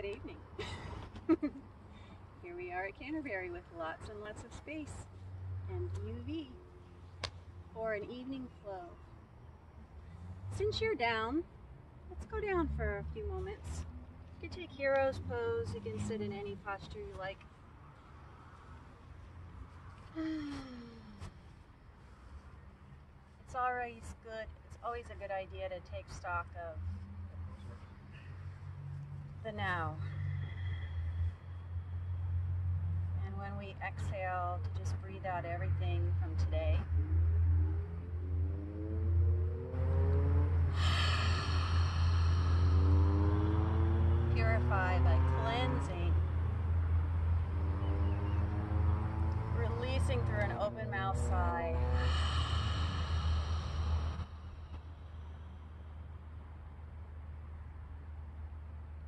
good evening. Here we are at Canterbury with lots and lots of space and UV for an evening flow. Since you're down, let's go down for a few moments. You can take hero's pose, you can sit in any posture you like. It's always a good idea to take stock of the now. And when we exhale, to just breathe out everything from today. Purify by cleansing. Releasing through an open mouth sigh.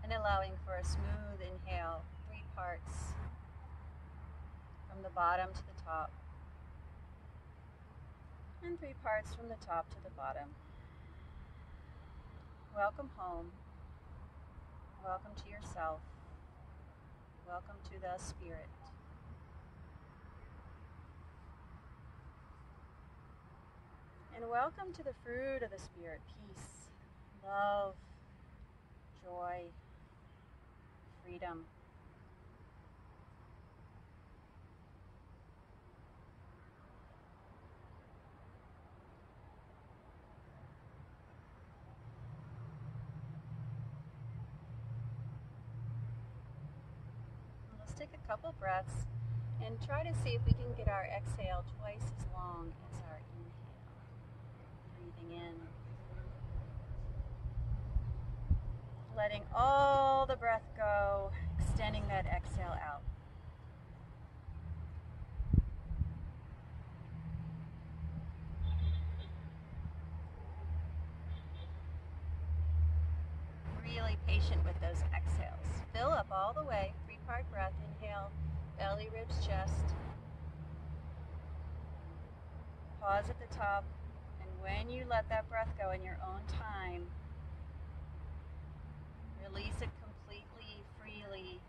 And allowing for a smooth inhale, 3 parts from the bottom to the top, and 3 parts from the top to the bottom. Welcome home. Welcome to yourself. Welcome to the spirit. And welcome to the fruit of the spirit: peace, love, joy, freedom. Let's take a couple breaths and try to see if we can get our exhale twice as long as our inhale. Breathing in. Letting all the breath go, extending that exhale out. Really patient with those exhales. Fill up all the way, 3-part breath. Inhale, belly, ribs, chest. Pause at the top, and when you let that breath go in your own time, release it completely, freely,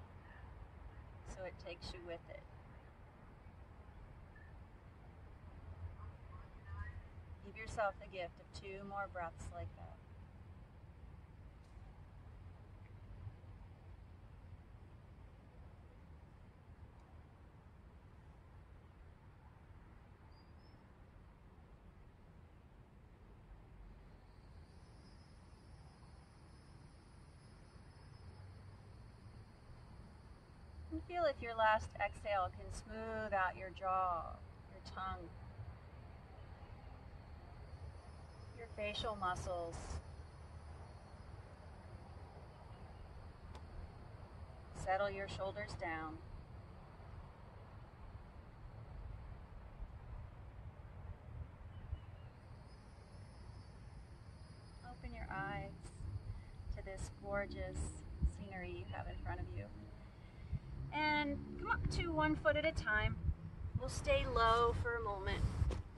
so it takes you with it. Give yourself the gift of 2 more breaths like that. And feel if your last exhale can smooth out your jaw, your tongue, your facial muscles. Settle your shoulders down. Open your eyes to this gorgeous scenery you have in front of you. And come up to 1 foot at a time. We'll stay low for a moment.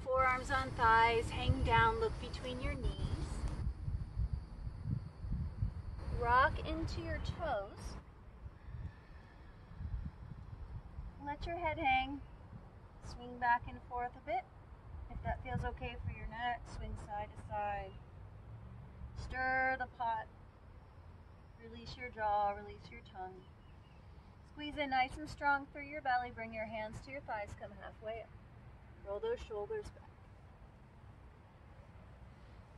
Forearms on thighs, hang down, look between your knees. Rock into your toes. Let your head hang. Swing back and forth a bit. If that feels okay for your neck, swing side to side. Stir the pot. Release your jaw, release your tongue. Squeeze in nice and strong through your belly. Bring your hands to your thighs. Come halfway up. Roll those shoulders back.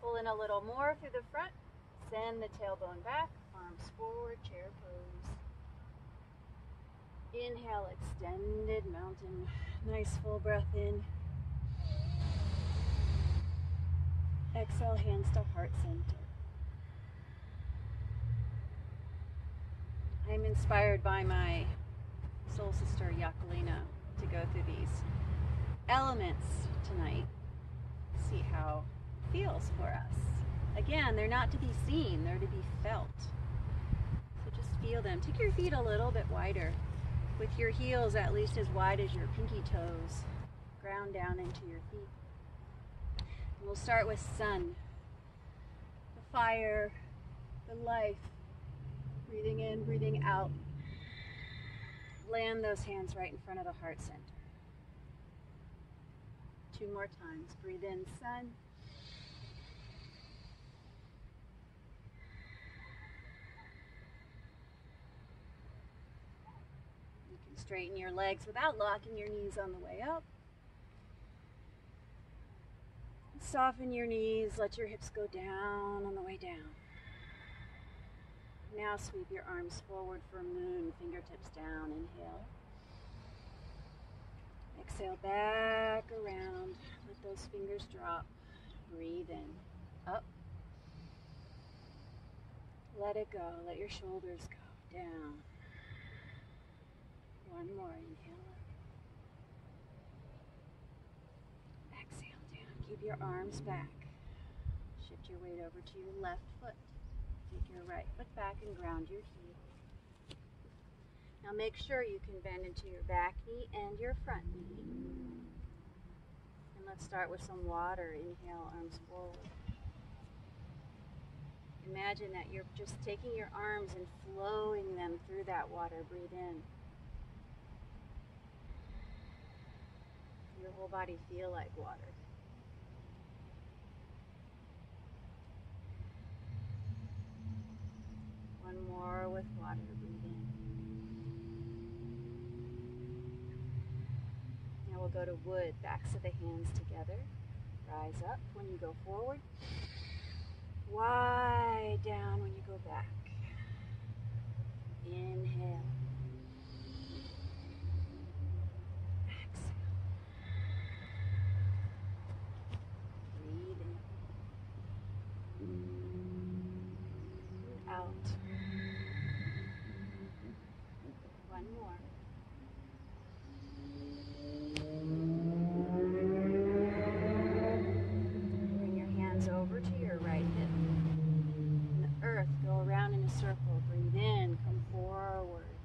Pull in a little more through the front. Send the tailbone back. Arms forward, chair pose. Inhale, extended mountain. Nice full breath in. Exhale, hands to heart center. I'm inspired by my soul sister Yakulina to go through these elements tonight. See how it feels for us. Again, they're not to be seen, they're to be felt. So just feel them. Take your feet a little bit wider, with your heels at least as wide as your pinky toes. Ground down into your feet. And we'll start with sun, the fire, the life, Breathing in, breathing out. Land those hands right in front of the heart center. 2 more times. Breathe in, sun. You can straighten your legs without locking your knees on the way up. Soften your knees, let your hips go down on the way down. Now sweep your arms forward for moon, fingertips down, inhale. Exhale back around, let those fingers drop. Breathe in, up. Let it go, let your shoulders go down. 1 more, inhale up. Exhale down, keep your arms back. Shift your weight over to your left foot. Take your right foot back and ground your heel. Now make sure you can bend into your back knee and your front knee. And let's start with some water. Inhale, arms forward. Imagine that you're just taking your arms and flowing them through that water. Breathe in. Your whole body feel like water. One more with water. Breathe in. Now we'll go to wood. Backs of the hands together. Rise up when you go forward. Wide down when you go back. Inhale. Exhale. Breathe in. And out. One more. Bring your hands over to your right hip. And the earth, go around in a circle. Breathe in, come forward.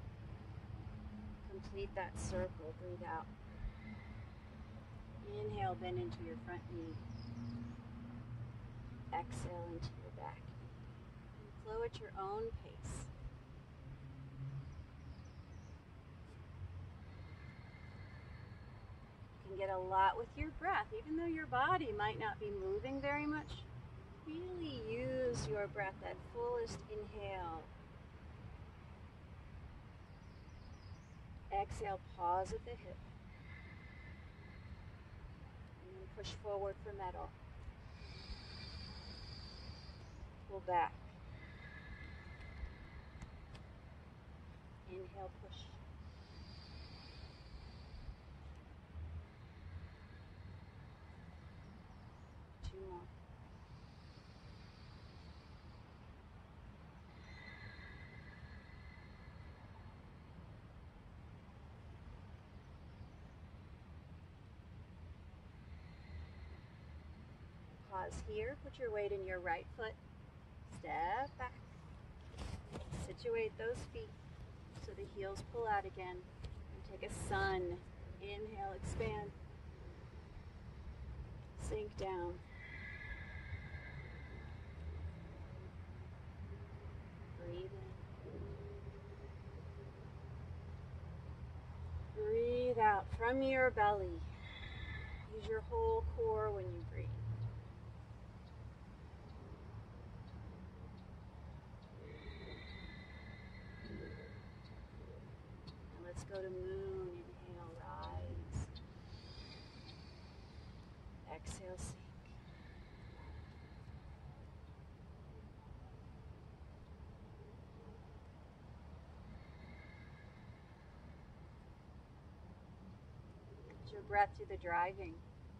Complete that circle. Breathe out. Inhale, bend into your front knee. Exhale into your back knee. And flow at your own pace. You can get a lot with your breath, even though your body might not be moving very much. Really use your breath at fullest inhale. Exhale, pause at the hip. And then push forward for middle. Pull back. Inhale, push. Two more. Pause here. Put your weight in your right foot. Step back. Situate those feet so the heels pull out again. And take a sun. Inhale, expand. Sink down. Breathe in. Breathe out from your belly. Use your whole core when you breathe. Let's go to moon. Inhale, rise. Exhale, sink. Get your breath through the driving.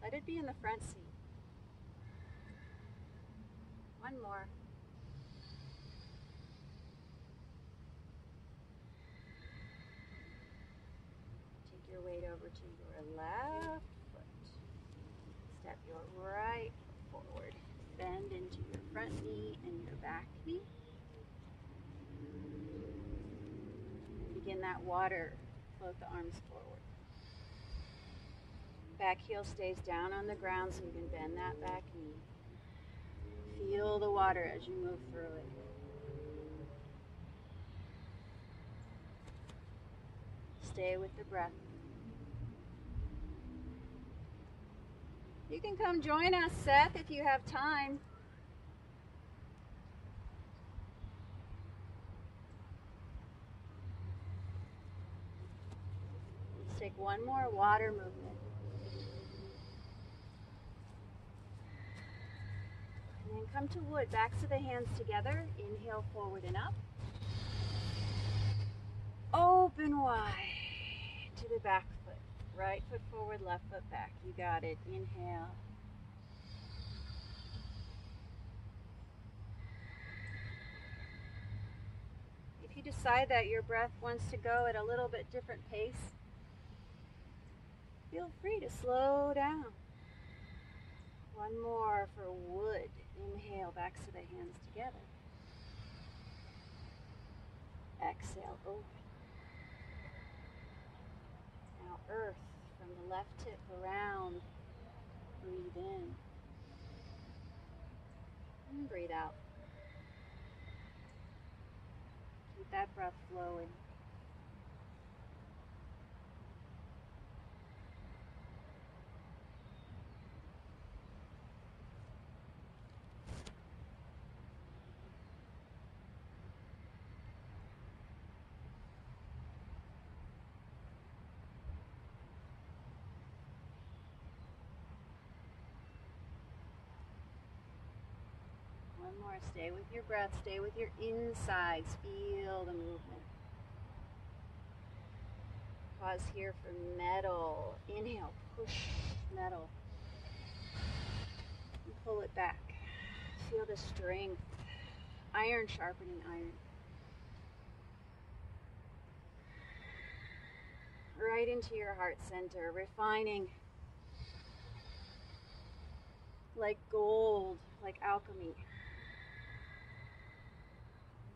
Let it be in the front seat. One more. Your weight over to your left foot. Step your right forward. Bend into your front knee and your back knee. Begin that water. Float the arms forward. Back heel stays down on the ground so you can bend that back knee. Feel the water as you move through it. stay with the breath. You can come join us, Seth, if you have time. Let's take one more water movement. And then come to wood, backs of the hands together. Inhale forward and up. Open wide to the back foot. Right foot forward, left foot back. You got it. Inhale. If you decide that your breath wants to go at a little bit different pace, feel free to slow down. One more for wood. Inhale, backs of the hands together. Exhale, open. Now earth from the left hip around. Breathe in. And breathe out. Keep that breath flowing. One more. Stay with your breath. Stay with your insides. Feel the movement. Pause here for metal. Inhale. Push metal. And pull it back. Feel the strength. Iron sharpening iron. Right into your heart center. Refining. Like gold. Like alchemy.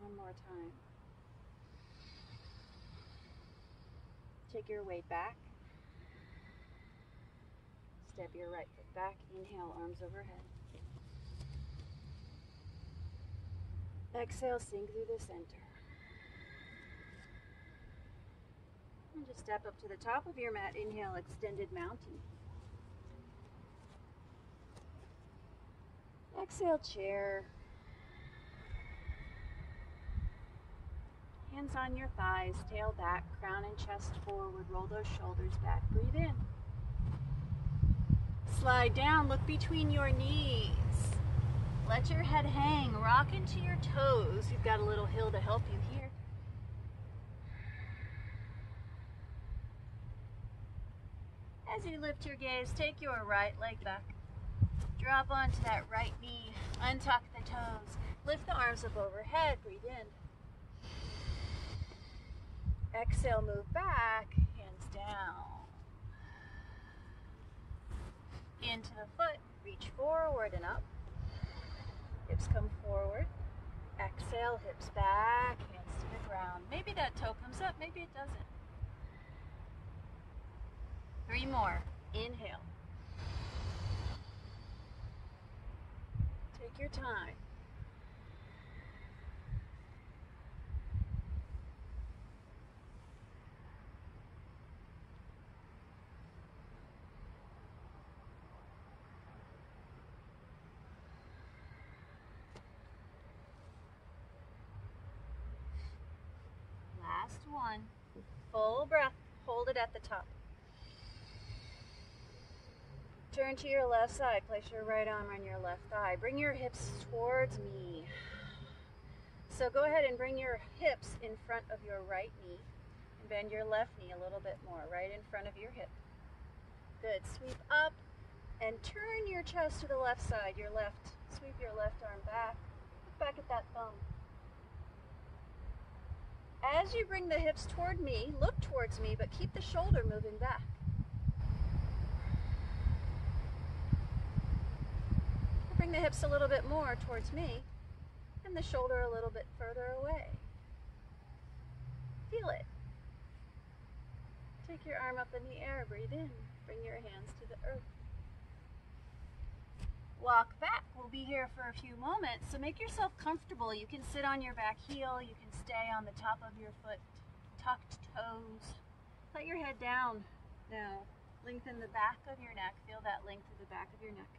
One more time. Take your weight back. Step your right foot back. Inhale, arms overhead. Exhale, sink through the center. And just step up to the top of your mat. Inhale, extended mountain. Exhale, chair. Hands on your thighs, tail back, crown and chest forward. Roll those shoulders back. Breathe in. Slide down, look between your knees. Let your head hang, rock into your toes. You've got a little hill to help you here. As you lift your gaze, take your right leg back. Drop onto that right knee. Untuck the toes. Lift the arms up overhead. Breathe in. Exhale, move back, hands down. Into the foot, reach forward and up. Hips come forward. Exhale, hips back, hands to the ground. Maybe that toe comes up, maybe it doesn't. 3 more. Inhale. Take your time. Last one. Full breath. Hold it at the top. Turn to your left side. Place your right arm on your left thigh. Bring your hips towards me. So go ahead and bring your hips in front of your right knee. And bend your left knee a little bit more, right in front of your hip. Good. Sweep up and turn your chest to the left side, your left. Sweep your left arm back. Look back at that thumb. As you bring the hips toward me, look towards me, but keep the shoulder moving back. Bring the hips a little bit more towards me, and the shoulder a little bit further away. Feel it. Take your arm up in the air, breathe in. Bring your hands to the earth. Walk back. We'll be here for a few moments, so make yourself comfortable. You can sit on your back heel, you can stay on the top of your foot, tucked toes. Let your head down now. Lengthen the back of your neck. Feel that length of the back of your neck.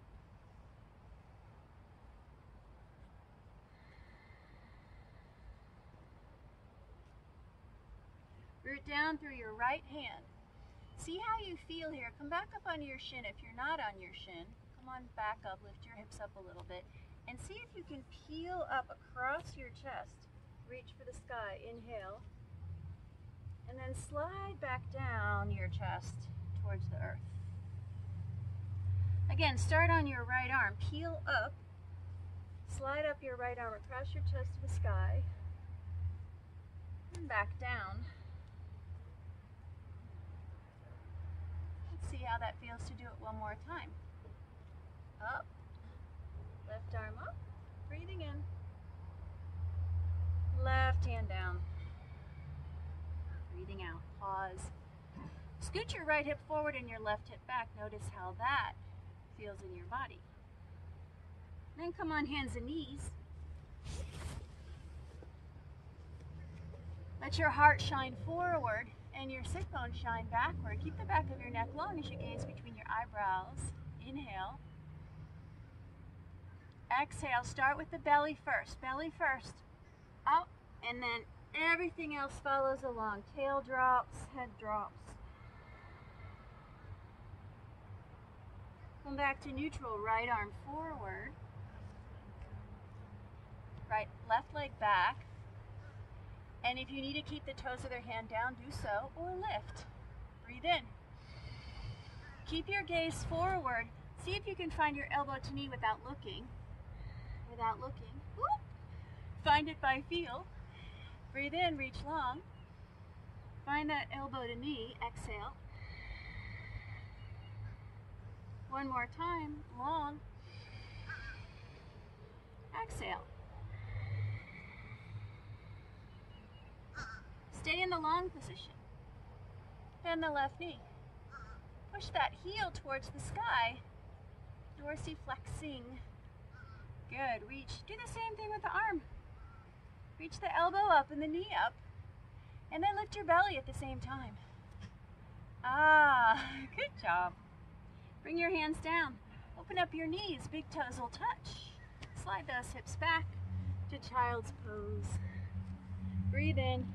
Root down through your right hand. See how you feel here. Come back up onto your shin if you're not on your shin. Come on back up, lift your hips up a little bit. And see if you can peel up across your chest. Reach for the sky, inhale. And then slide back down your chest towards the earth. Again, start on your right arm, peel up. Slide up your right arm across your chest to the sky. And back down. See how that feels to do it one more time. Up, left arm up, breathing in. Left hand down, breathing out. Pause. Scoot your right hip forward and your left hip back. Notice how that feels in your body. Then come on hands and knees. Let your heart shine forward and your sit bones shine backward. Keep the back of your neck long as you gaze between your eyebrows. Inhale. Exhale. Start with the belly first. Belly first. Up, and then everything else follows along. Tail drops, head drops. Come back to neutral. Right arm forward. Left leg back. And if you need to keep the toes of their hand down, do so, or lift. Breathe in. Keep your gaze forward. See if you can find your elbow to knee without looking. Without looking. Whoop. Find it by feel. Breathe in, reach long. Find that elbow to knee. Exhale. One more time, long. Exhale. Stay in the long position. Bend the left knee. Push that heel towards the sky. Dorsiflexing. Good. Reach. Do the same thing with the arm. Reach the elbow up and the knee up. And then lift your belly at the same time. Ah, good job. Bring your hands down. Open up your knees. Big toes will touch. Slide those hips back to child's pose. Breathe in.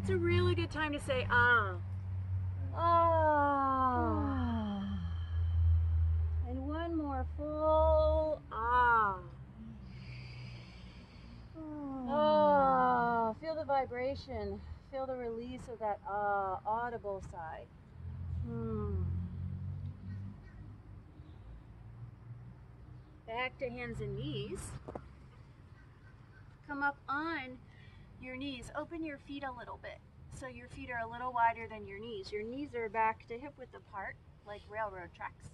It's a really good time to say ah. Ah. And one more full ah. Ah. Feel the vibration. Feel the release of that ah, audible sigh. Back to hands and knees. Come up on your knees. Open your feet a little bit so your feet are a little wider than your knees. Your knees are back to hip width apart like railroad tracks.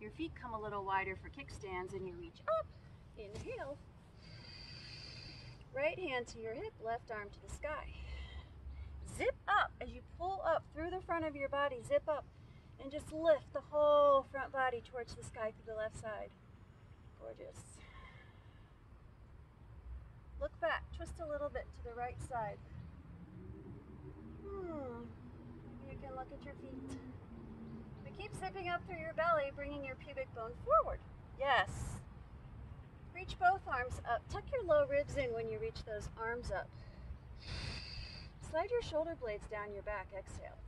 Your feet come a little wider for kickstands and you reach up. Inhale. Right hand to your hip, left arm to the sky. Zip up as you pull up through the front of your body. Zip up and just lift the whole front body towards the sky through the left side. Gorgeous. Look back, twist a little bit to the right side. You can look at your feet. We keep zipping up through your belly, bringing your pubic bone forward. Yes. Reach both arms up. Tuck your low ribs in when you reach those arms up. Slide your shoulder blades down your back. Exhale.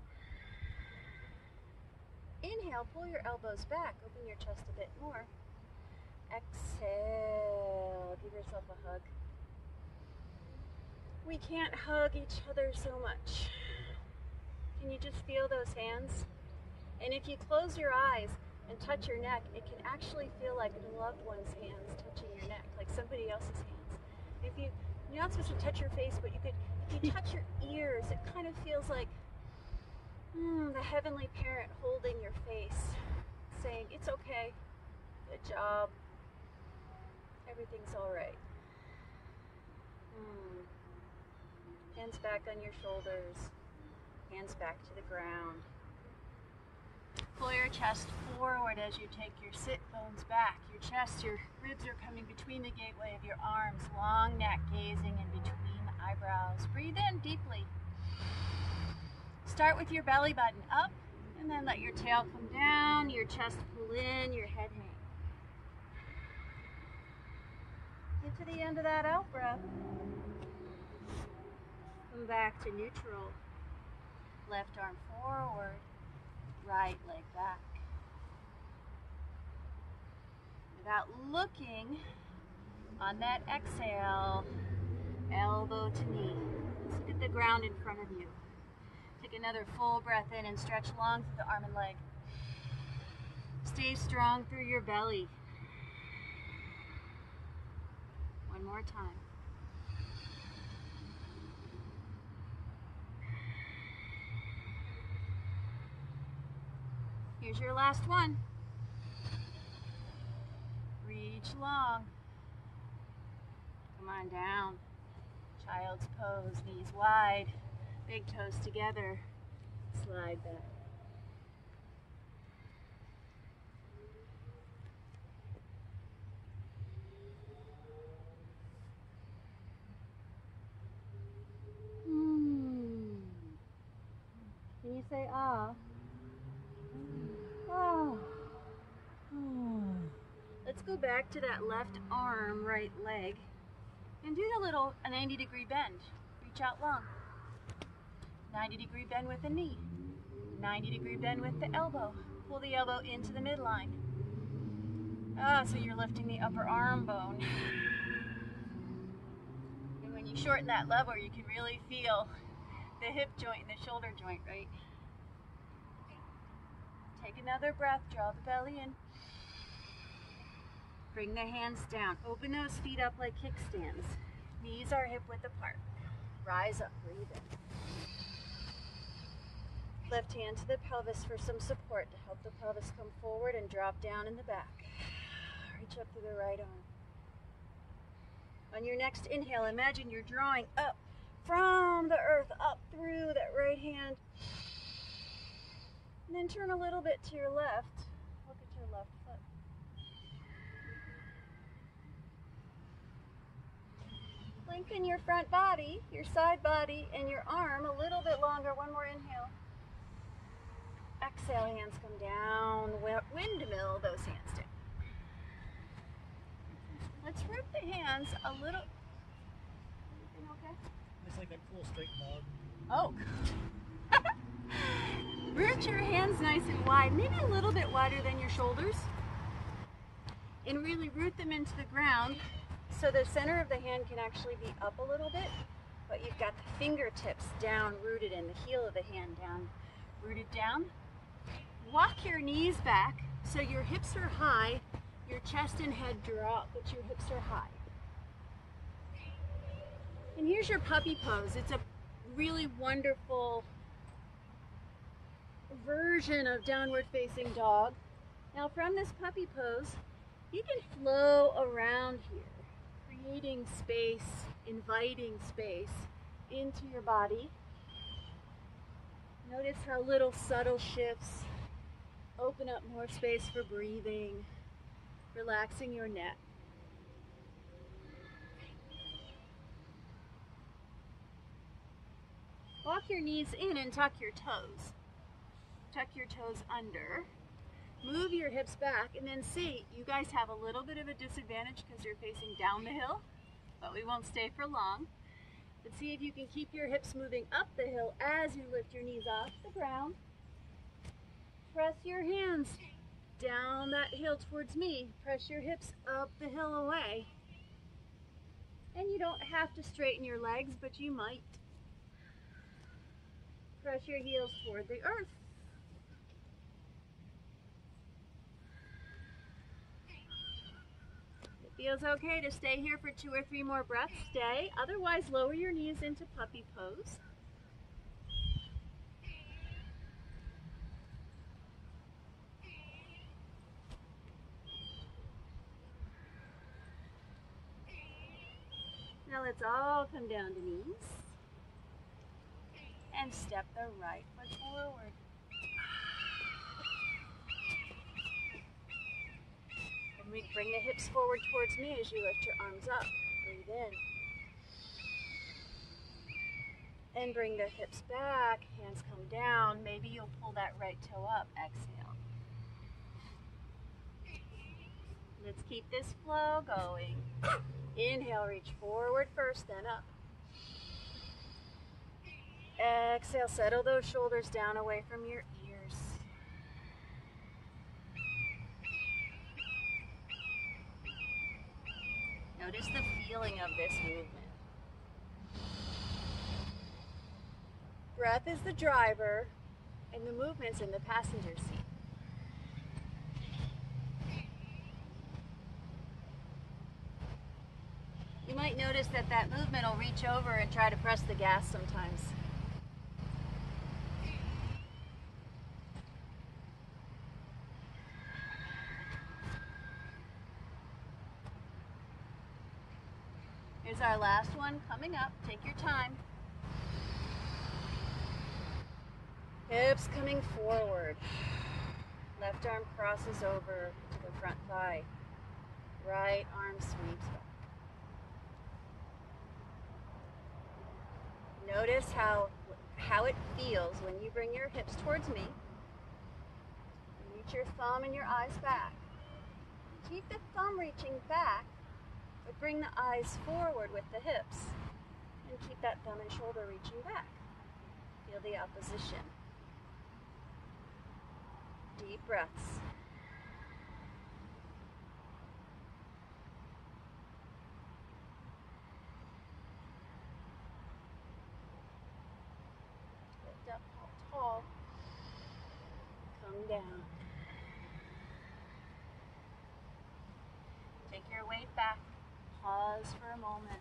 Inhale, pull your elbows back. Open your chest a bit more. Exhale. Give yourself a hug. We can't hug each other so much. Can you just feel those hands? And if you close your eyes and touch your neck, it can actually feel like a loved one's hands touching your neck, like somebody else's hands. You're not supposed to touch your face, but if you touch your ears, it kind of feels like the heavenly parent holding your face, saying, it's okay, good job, everything's all right. Hands back on your shoulders, hands back to the ground. Pull your chest forward as you take your sit bones back. Your chest, your ribs are coming between the gateway of your arms. Long neck gazing in between the eyebrows. Breathe in deeply. Start with your belly button up, and then let your tail come down, your chest pull in, your head hang. Get to the end of that out breath. Come back to neutral. Left arm forward, right leg back. Without looking, on that exhale, elbow to knee. Let's look at the ground in front of you. Take another full breath in and stretch long through the arm and leg. Stay strong through your belly. One more time. Here's your last one. Reach long. Come on down. Child's pose, knees wide, big toes together. Slide back. Can you say ah? Oh. Let's go back to that left arm, right leg, and do a 90-degree bend. Reach out long. 90-degree bend with the knee. 90-degree bend with the elbow. Pull the elbow into the midline. So you're lifting the upper arm bone. And when you shorten that lever, you can really feel the hip joint and the shoulder joint, right? Take another breath, draw the belly in. Bring the hands down. Open those feet up like kickstands. Knees are hip width apart. Rise up, breathe in. Left hand to the pelvis for some support to help the pelvis come forward and drop down in the back. Reach up to the right arm. On your next inhale, imagine you're drawing up from the earth, up through that right hand. And then turn a little bit to your left. Look at your left foot. Lengthen your front body, your side body, and your arm a little bit longer. One more inhale. Exhale, hands come down. Windmill those hands down. Let's root the hands a little. Everything okay? It's like that cool straight dog. Oh. Root your hands nice and wide, maybe a little bit wider than your shoulders. And really root them into the ground so the center of the hand can actually be up a little bit, but you've got the fingertips down, rooted in, the heel of the hand down, rooted down. Walk your knees back so your hips are high, your chest and head drop, but your hips are high. And here's your puppy pose. It's a really wonderful version of downward facing dog. Now from this puppy pose, you can flow around here, creating space, inviting space into your body. Notice how little subtle shifts open up more space for breathing, relaxing your neck. Walk your knees in and tuck your toes. Tuck your toes under. Move your hips back, and then see, you guys have a little bit of a disadvantage because you're facing down the hill, but we won't stay for long. But see if you can keep your hips moving up the hill as you lift your knees off the ground. Press your hands down that hill towards me. Press your hips up the hill away. And you don't have to straighten your legs, but you might. Press your heels toward the earth. It feels okay to stay here for 2 or 3 more breaths. Stay. Otherwise, lower your knees into puppy pose. Now let's all come down to knees and step the right foot forward. And we bring the hips forward towards me as you lift your arms up. Breathe And bring the hips back, hands come down. Maybe you'll pull that right toe up. Exhale. Let's keep this flow going. Inhale, reach forward first, then up. Exhale, settle those shoulders down away from your ears. Notice the feeling of this movement. Breath is the driver, and the movement's in the passenger seat. You might notice that that movement will reach over and try to press the gas sometimes. Here's our last one coming up. Take your time. Hips coming forward. Left arm crosses over to the front thigh. Right arm sweeps back. Notice how it feels when you bring your hips towards me. Reach your thumb and your eyes back. Keep the thumb reaching back, but bring the eyes forward with the hips. And keep that thumb and shoulder reaching back. Feel the opposition. Deep breaths. Lift up tall. Come down. Take your weight back. Pause for a moment.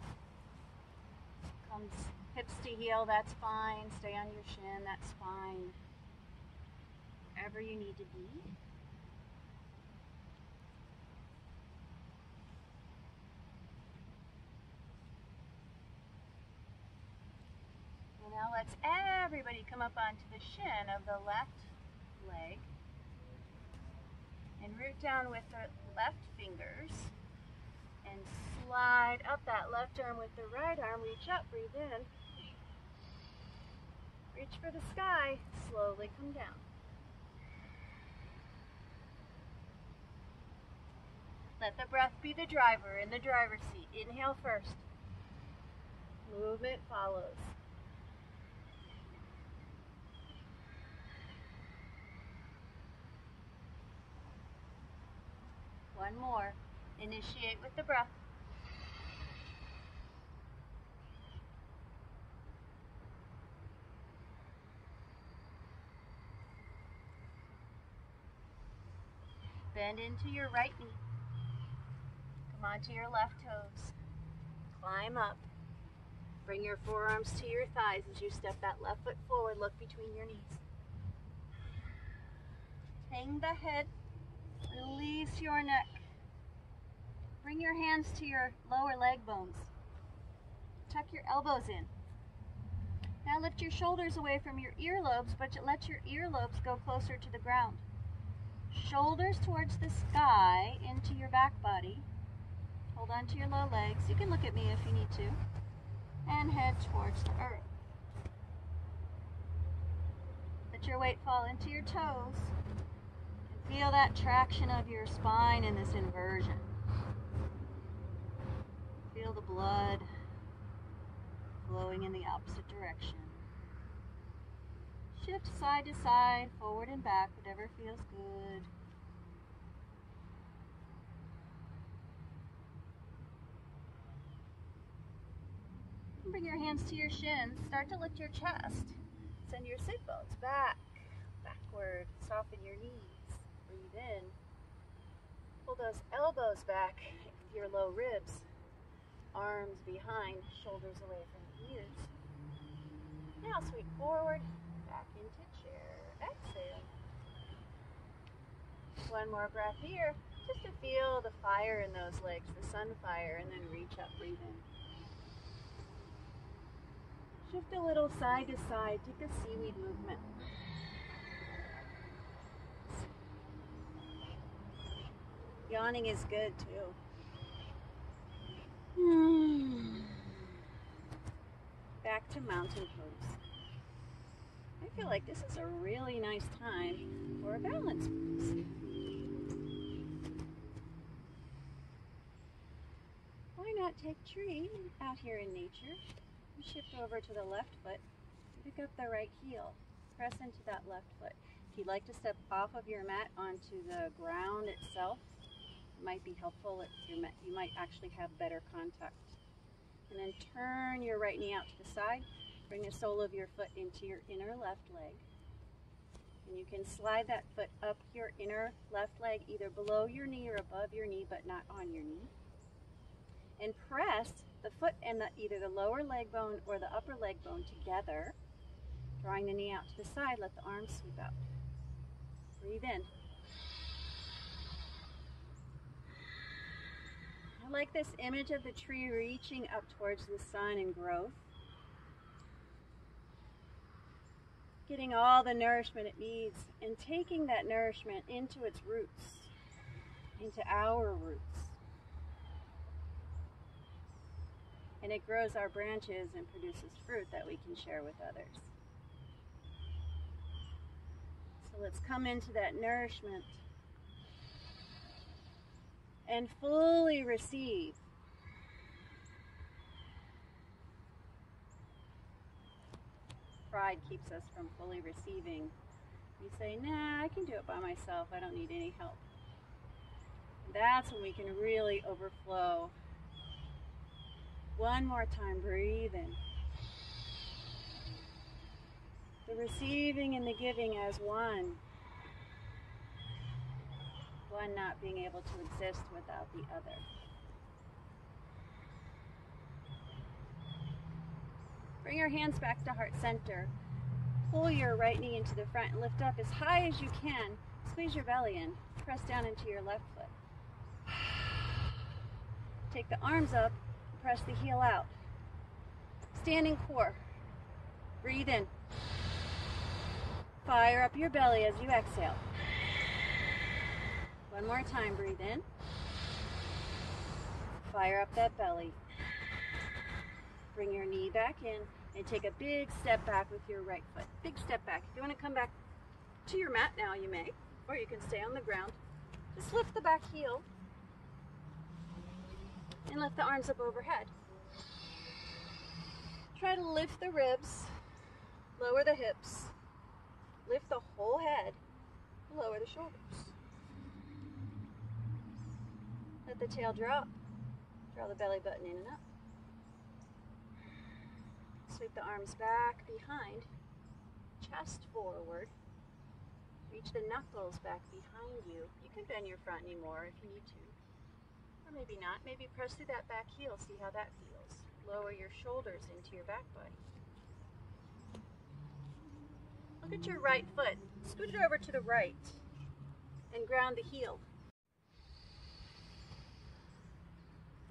Comes hips to heel, that's fine. Stay on your shin, that's fine. Wherever you need to be. And now let's everybody come up onto the shin of the left leg and root down with the left fingers and slide up that left arm with the right arm. Reach up, breathe in. Reach for the sky, slowly come down. Let the breath be the driver in the driver's seat. Inhale first. Movement follows. One more. Initiate with the breath. Bend into your right knee. Come onto your left toes. Climb up. Bring your forearms to your thighs as you step that left foot forward. Look between your knees. Hang the head. Release your neck. Bring your hands to your lower leg bones. Tuck your elbows in. Now lift your shoulders away from your earlobes, but let your earlobes go closer to the ground. Shoulders towards the sky into your back body. Hold on to your low legs. You can look at me if you need to. And head towards the earth. Let your weight fall into your toes. And feel that traction of your spine in this inversion. Feel the blood flowing in the opposite direction. Shift side to side, forward and back, whatever feels good. Bring your hands to your shins. Start to lift your chest. Send your sit bones back, backward. Soften your knees. Breathe in. Pull those elbows back with your low ribs. Arms behind, shoulders away from the ears. Now sweep forward, back into chair. Exhale. One more breath here, just to feel the fire in those legs, the sun fire, and then reach up, breathe in. Shift a little side to side, take a seaweed movement. Yawning is good too. back to mountain pose. I feel like this is a really nice time for a balance pose. Why not take tree out here in nature and shift over to the left foot, pick up the right heel, press into that left foot. If you'd like to step off of your mat onto the ground itself, it might be helpful. You might actually have better contact. And then turn your right knee out to the side. Bring the sole of your foot into your inner left leg. And you can slide that foot up your inner left leg, either below your knee or above your knee, but not on your knee. And press the foot and either the lower leg bone or the upper leg bone together, drawing the knee out to the side. Let the arms sweep out. Breathe in. I like this image of the tree reaching up towards the sun and growth. Getting all the nourishment it needs and taking that nourishment into its roots, into our roots. And it grows our branches and produces fruit that we can share with others. So let's come into that nourishment and fully receive. Pride keeps us from fully receiving. We say, nah, I can do it by myself. I don't need any help. That's when we can really overflow. One more time, breathe in. The receiving and the giving as one. One not being able to exist without the other. Bring your hands back to heart center. Pull your right knee into the front and lift up as high as you can. Squeeze your belly in. Press down into your left foot. Take the arms up and press the heel out. Standing core. Breathe in. Fire up your belly as you exhale. One more time, breathe in. Fire up that belly. Bring your knee back in and take a big step back with your right foot. Big step back. If you want to come back to your mat now, you may, or you can stay on the ground. Just lift the back heel and lift the arms up overhead. Try to lift the ribs, lower the hips, lift the whole head, lower the shoulders. Let the tail drop. Draw the belly button in and up. Sweep the arms back behind, chest forward. Reach the knuckles back behind you. You can bend your front knee more if you need to. Or maybe not. Maybe press through that back heel, see how that feels. Lower your shoulders into your back body. Look at your right foot. Scoot it over to the right and ground the heel.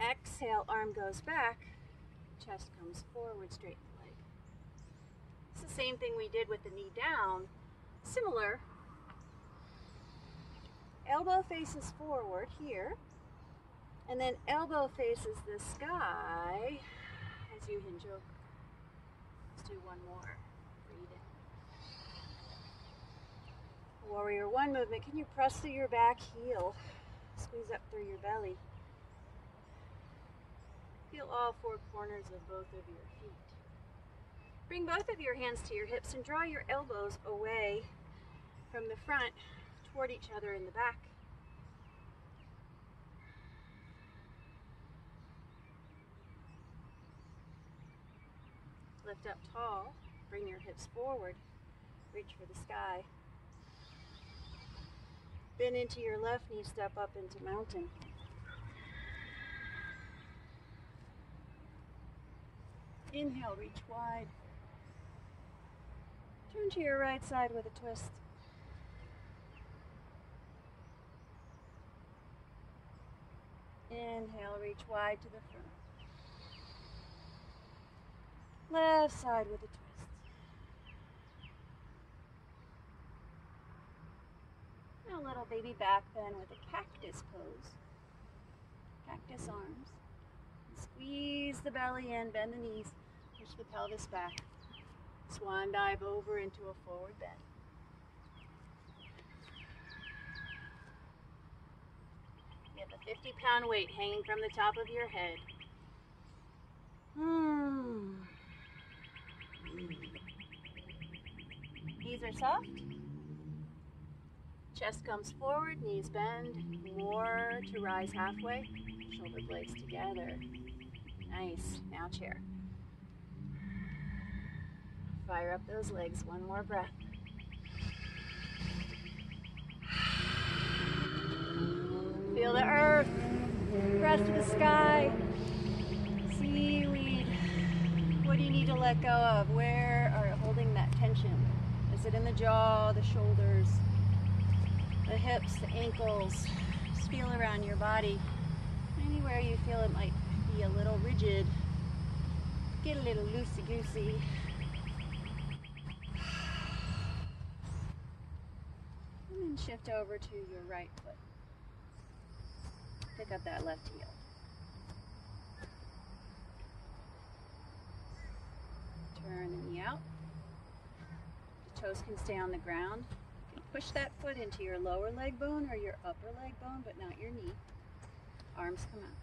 Exhale, arm goes back, chest comes forward, straighten the leg. It's the same thing we did with the knee down. Similar. Elbow faces forward here, and then elbow faces the sky as you hinge over. Let's do one more. Breathe in. Warrior one movement. Can you press through your back heel? Squeeze up through your belly. Feel all four corners of both of your feet. Bring both of your hands to your hips and draw your elbows away from the front toward each other in the back. Lift up tall, bring your hips forward, reach for the sky. Bend into your left knee, step up into mountain. Inhale, reach wide. Turn to your right side with a twist. Inhale, reach wide to the front. Left side with a twist. Now a little baby back bend with a cactus pose. Cactus arms. Squeeze the belly in, bend the knees. Push the pelvis back. Swan dive over into a forward bend. You have a 50-pound weight hanging from the top of your head. Knees are soft. Chest comes forward, knees bend. More to rise halfway. Shoulder blades together. Nice. Now chair. Fire up those legs. One more breath. Feel the earth. Press to the sky. Seaweed. What do you need to let go of? Where are you holding that tension? Is it in the jaw, the shoulders, the hips, the ankles? Just feel around your body. Anywhere you feel it might be a little rigid, get a little loosey-goosey. And then shift over to your right foot. Pick up that left heel. Turn the knee out. The toes can stay on the ground. You can push that foot into your lower leg bone or your upper leg bone, but not your knee. Arms come out.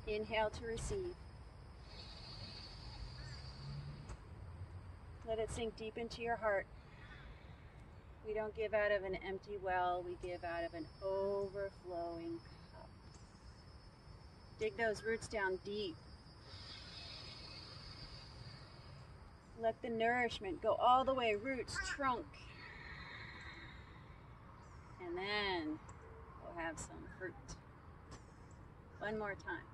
Inhale to receive. Let it sink deep into your heart. We don't give out of an empty well, we give out of an overflowing cup. Dig those roots down deep. Let the nourishment go all the way, roots, trunk. And then we'll have some fruit. One more time.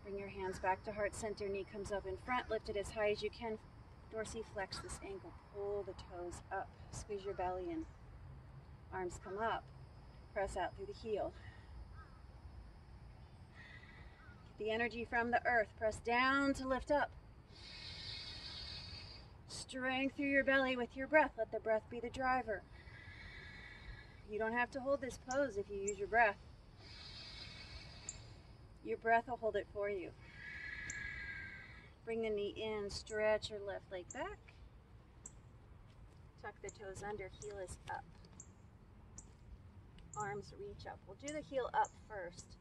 Bring your hands back to heart center, knee comes up in front, lift it as high as you can. Dorsiflex this ankle, pull the toes up, squeeze your belly in. Arms come up, press out through the heel. Get the energy from the earth, press down to lift up. Strength through your belly with your breath, let the breath be the driver. You don't have to hold this pose if you use your breath. Your breath will hold it for you. Bring the knee in, stretch your left leg back. Tuck the toes under, heel is up. Arms reach up. We'll do the heel up first.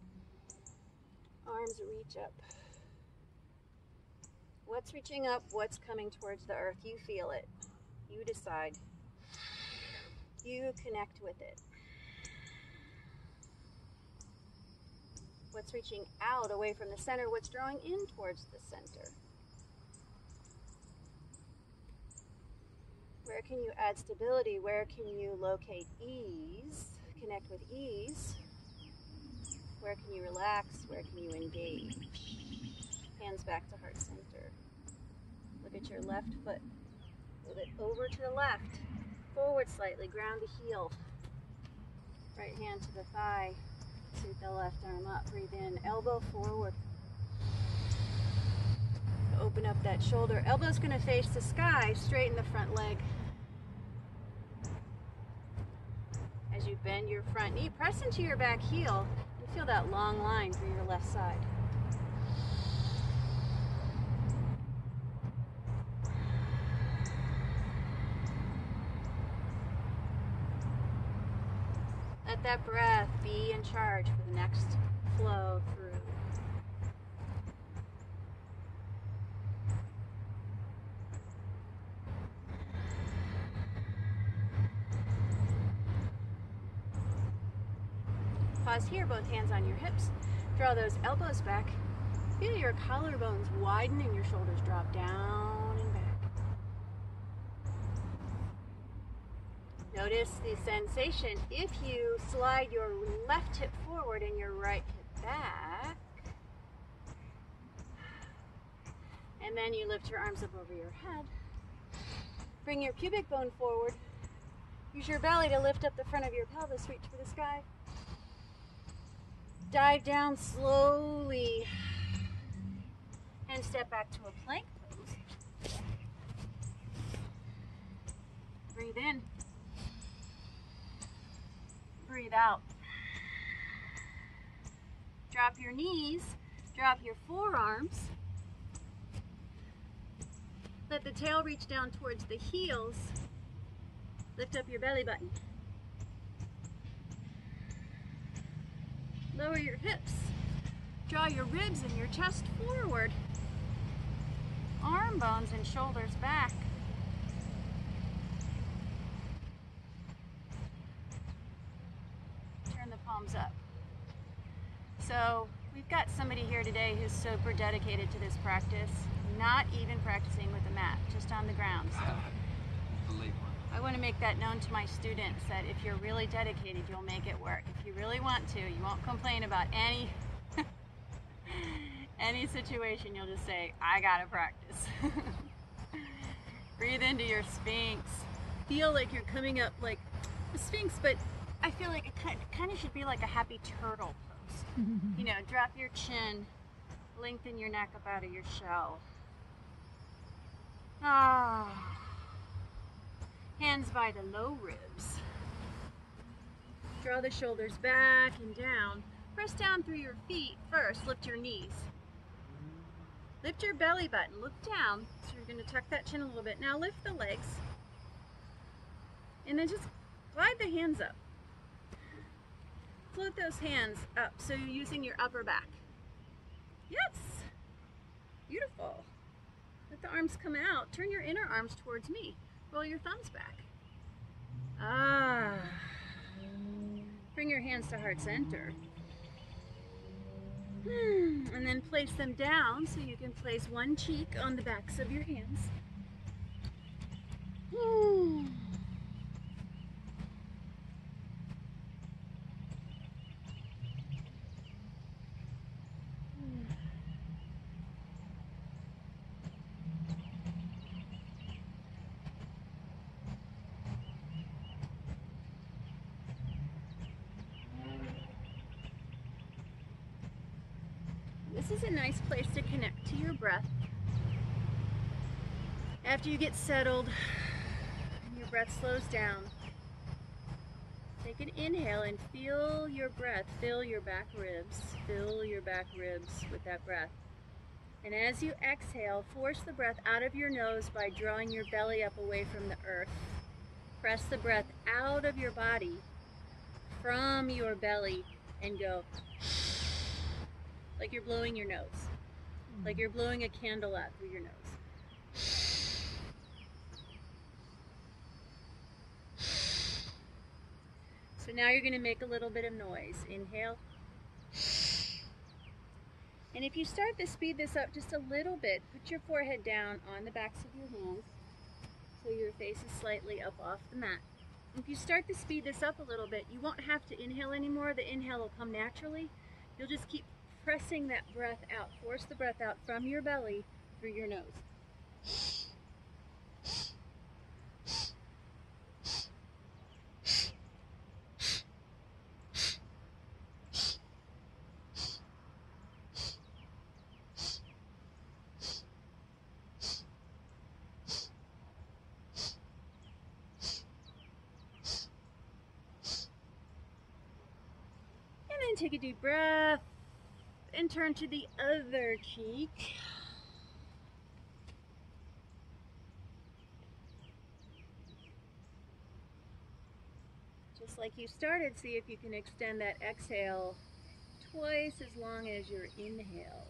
Arms reach up. What's reaching up? What's coming towards the earth? You feel it. You decide. You connect with it. What's reaching out away from the center? What's drawing in towards the center? Where can you add stability? Where can you locate ease? Connect with ease. Where can you relax? Where can you engage? Hands back to heart center. Look at your left foot. Move it over to the left. Forward slightly. Ground the heel. Right hand to the thigh. Scoot the left arm up. Breathe in. Elbow forward. Open up that shoulder. Elbow's going to face the sky. Straighten the front leg. As you bend your front knee, press into your back heel and feel that long line through your left side. Let that breath be in charge for the next flow through. Pause here, both hands on your hips. Draw those elbows back. Feel your collarbones widen and your shoulders drop down and back. Notice the sensation if you slide your left hip forward and your right hip back. And then you lift your arms up over your head. Bring your pubic bone forward. Use your belly to lift up the front of your pelvis. Reach for the sky. Dive down slowly and step back to a plank pose. Breathe in. Breathe out. Drop your knees, drop your forearms. Let the tail reach down towards the heels. Lift up your belly button. Lower your hips. Draw your ribs and your chest forward. Arm bones and shoulders back. Turn the palms up. So we've got somebody here today who's super dedicated to this practice, not even practicing with a mat, just on the ground. So I want to make that known to my students that if you're really dedicated, you'll make it work. If you really want to, you won't complain about any situation. You'll just say, I gotta practice. Breathe into your Sphinx. Feel like you're coming up like a Sphinx, but I feel like it kind of should be like a happy turtle pose. You know, drop your chin, lengthen your neck up out of your shell. Ah. Hands by the low ribs. Draw the shoulders back and down. Press down through your feet first. Lift your knees. Lift your belly button. Look down. So you're going to tuck that chin a little bit. Now lift the legs. And then just glide the hands up. Float those hands up so you're using your upper back. Yes. Beautiful. Let the arms come out. Turn your inner arms towards me. Roll your thumbs back. Ah. Bring your hands to heart center. And then place them down so you can place one cheek on the backs of your hands. This is a nice place to connect to your breath. After you get settled and your breath slows down, take an inhale and feel your breath, fill your back ribs with that breath. And as you exhale, force the breath out of your nose by drawing your belly up away from the earth. Press the breath out of your body from your belly and go like you're blowing your nose, like you're blowing a candle out through your nose. So now you're going to make a little bit of noise. Inhale. And if you start to speed this up just a little bit, put your forehead down on the backs of your hands so your face is slightly up off the mat. If you start to speed this up a little bit, you won't have to inhale anymore. The inhale will come naturally. You'll just keep pressing that breath out. Force the breath out from your belly through your nose. And then take a deep breath and turn to the other cheek. Just like you started, see if you can extend that exhale twice as long as your inhale.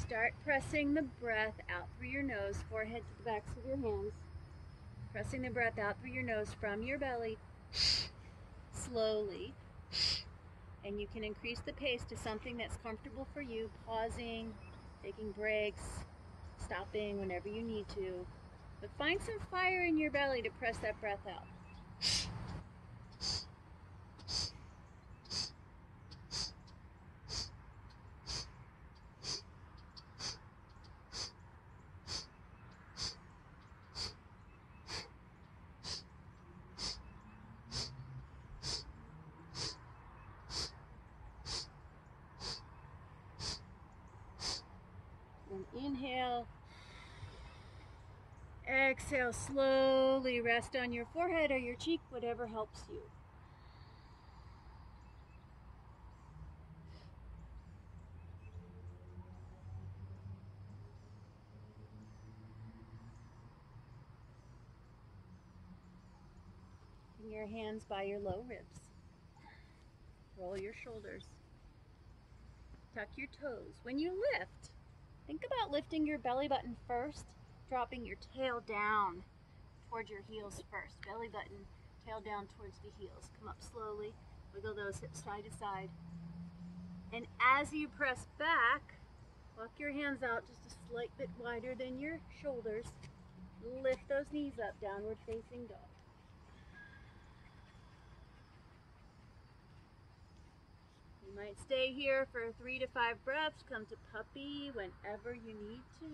Start pressing the breath out through your nose, forehead to the backs of your hands. Pressing the breath out through your nose from your belly, slowly. And you can increase the pace to something that's comfortable for you, pausing, taking breaks, stopping whenever you need to. But find some fire in your belly to press that breath out. And inhale. Exhale, slowly rest on your forehead or your cheek, whatever helps you. Bring your hands by your low ribs. Roll your shoulders. Tuck your toes. When you lift, think about lifting your belly button first, dropping your tail down towards your heels first. Belly button, tail down towards the heels. Come up slowly, wiggle those hips side to side. And as you press back, walk your hands out just a slight bit wider than your shoulders. Lift those knees up, downward facing dog. You might stay here for 3 to 5 breaths. Come to puppy whenever you need to.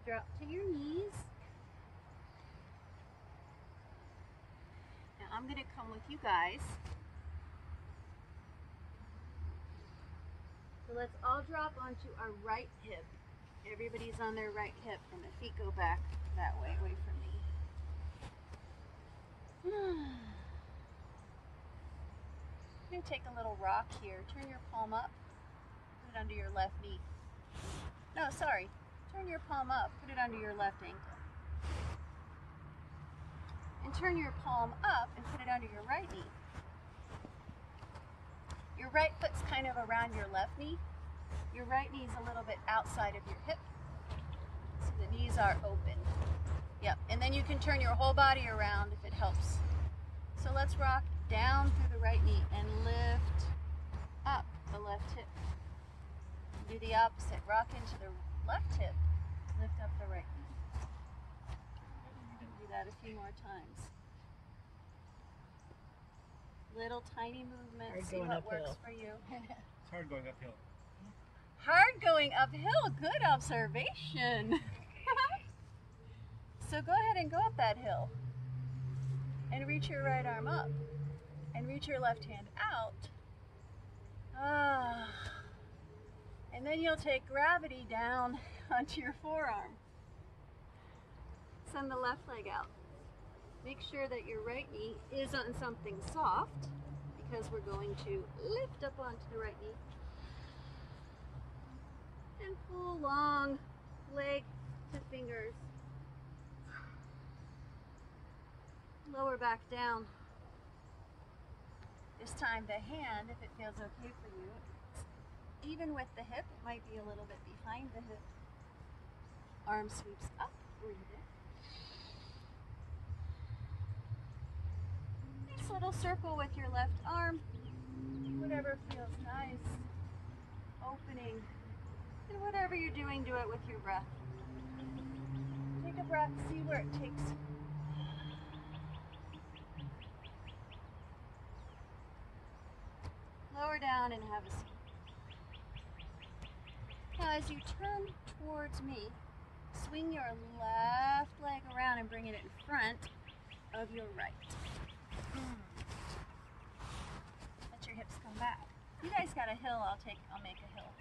Drop to your knees. Now I'm going to come with you guys. So let's all drop onto our right hip. Everybody's on their right hip and the feet go back that way, away from me. I'm going to take a little rock here. Turn your palm up. Put it under your left knee. No, sorry. Turn your palm up, put it under your left ankle. And turn your palm up and put it under your right knee. Your right foot's kind of around your left knee. Your right knee's a little bit outside of your hip. So the knees are open. Yep, and then you can turn your whole body around if it helps. So let's rock down through the right knee and lift up the left hip. Do the opposite, rock into the left hip, lift up the right knee. Do that a few more times. Little tiny movements, see what works for you. It's hard going uphill. Hard going uphill, good observation. So go ahead and go up that hill. And reach your right arm up. And reach your left hand out. And then you'll take gravity down onto your forearm. Send the left leg out. Make sure that your right knee is on something soft because we're going to lift up onto the right knee. And pull long leg to fingers. Lower back down. This time the hand, if it feels okay for you, even with the hip, it might be a little bit behind the hip. Arm sweeps up, breathe in. Nice little circle with your left arm. Whatever feels nice. Opening. And whatever you're doing, do it with your breath. Take a breath, see where it takes you. Lower down and have a seat. Now as you turn towards me, swing your left leg around and bring it in front of your right. Let your hips come back. You guys got a hill, I'll make a hill.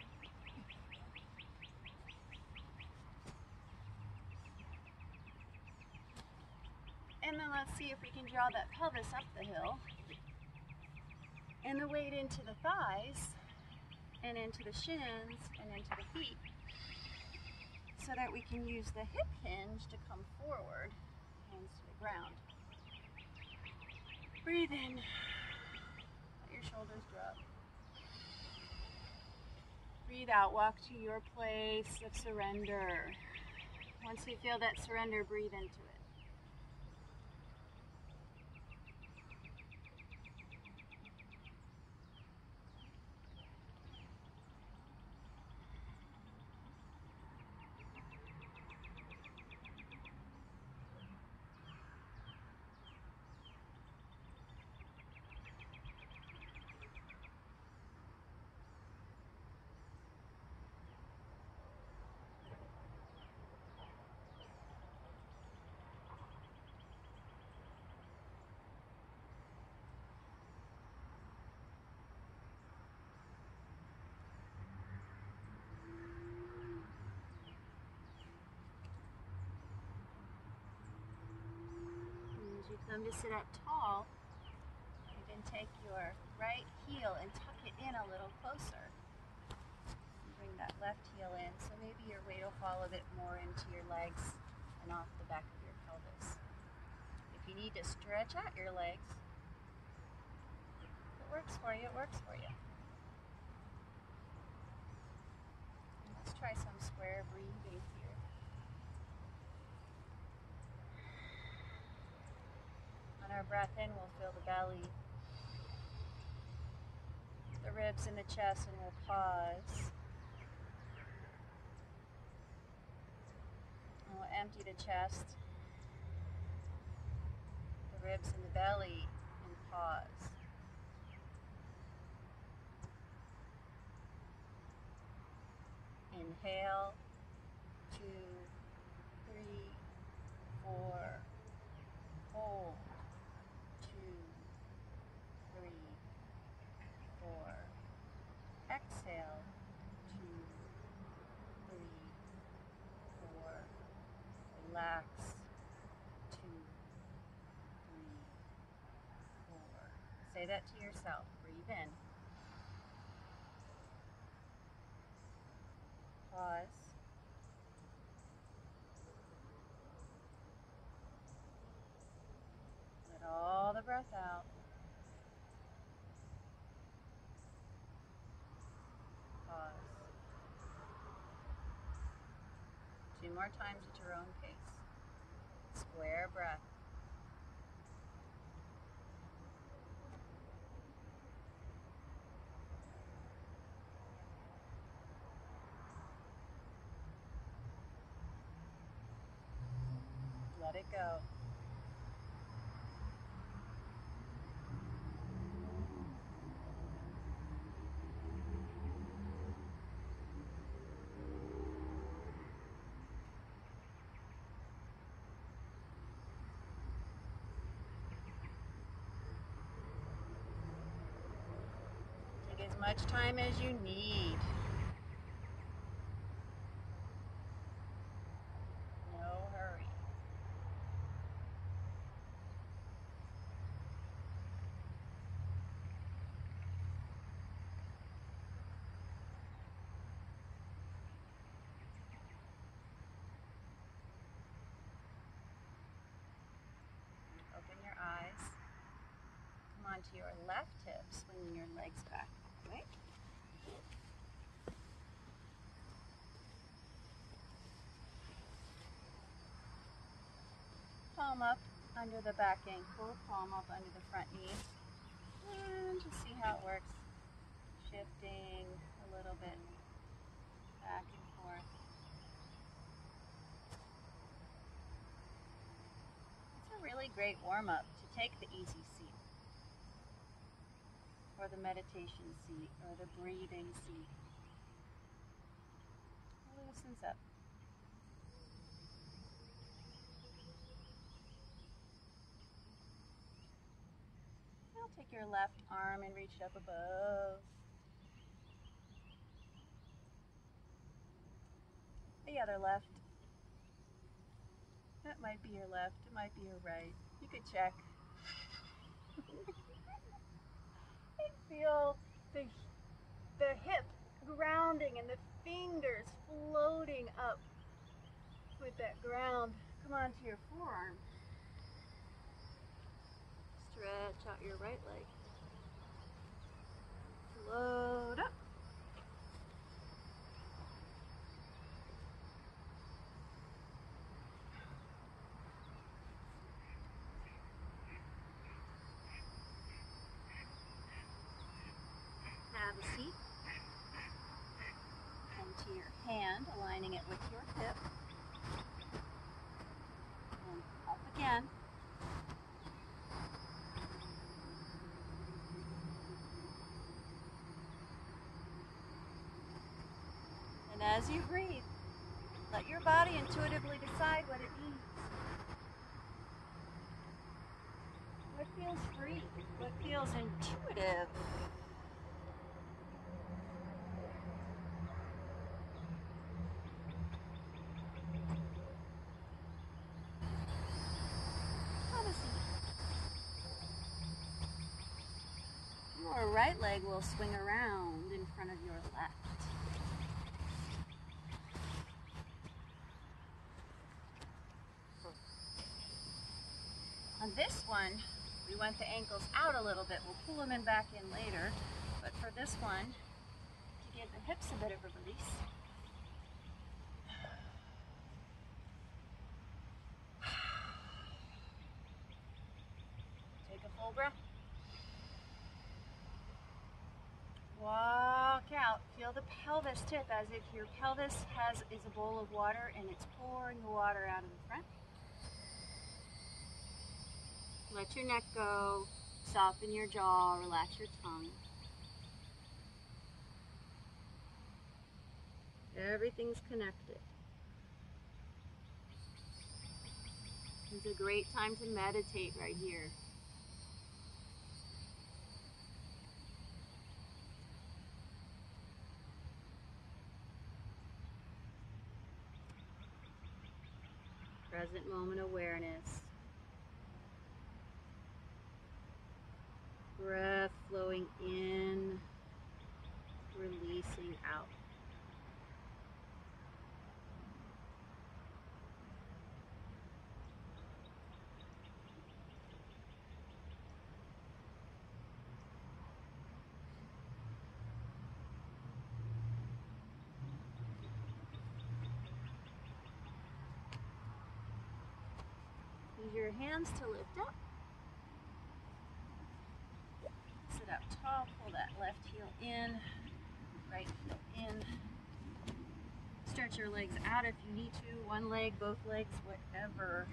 And then let's see if we can draw that pelvis up the hill and the weight into the thighs and into the shins and into the feet so that we can use the hip hinge to come forward, hands to the ground. Breathe in, let your shoulders drop. Breathe out, walk to your place of surrender. Once you feel that surrender, breathe into it. As you come to sit up tall, you can take your right heel and tuck it in a little closer. Bring that left heel in, so maybe your weight will fall a bit more into your legs and off the back of your pelvis. If you need to stretch out your legs, if it works for you, it works for you. And let's try some square breathing here. On our breath in, we'll feel the belly, the ribs in the chest, and we'll pause. And we'll empty the chest, the ribs and the belly, and pause. Inhale, 2, 3, 4, hold. 2, 3, 4. Exhale. 2, 3, 4. Relax. 2, 3, 4. Say that to yourself. Breathe in. Pause. Let all the breath out. Pause. 2 more times at your own pace. Square breath. Let it go. Take as much time as you need. No hurry. Open your eyes. Come onto your left hip, swinging your legs back. Right? Palm up under the back ankle, palm up under the front knee. And just see how it works. Shifting a little bit back and forth. It's a really great warm-up to take the easy seat, or the meditation seat, or the breathing seat. It loosens up. Now take your left arm and reach up above. The other left. That might be your left, it might be your right. You could check. And feel the hip grounding and the fingers floating up with that ground. Come onto your forearm. Stretch out your right leg. Float up. Have a seat. Come to your hand, aligning it with your hip. And up again. And as you breathe, let your body intuitively decide what it needs. What feels free? What feels intuitive? Have a seat. Your right leg will swing around in front of your left. On this one, we want the ankles out a little bit. We'll pull them back in later. But for this one, to give the hips a bit of a release, take a full breath. Walk out. Feel the pelvis tip as if your pelvis is a bowl of water and it's pouring the water out of the front. Let your neck go. Soften your jaw. Relax your tongue. Everything's connected. It's a great time to meditate right here. Present moment awareness. Breath flowing in, releasing out. Use your hands to lift up. Sit up tall, pull that left heel in, right heel in. Stretch your legs out if you need to, one leg, both legs, whatever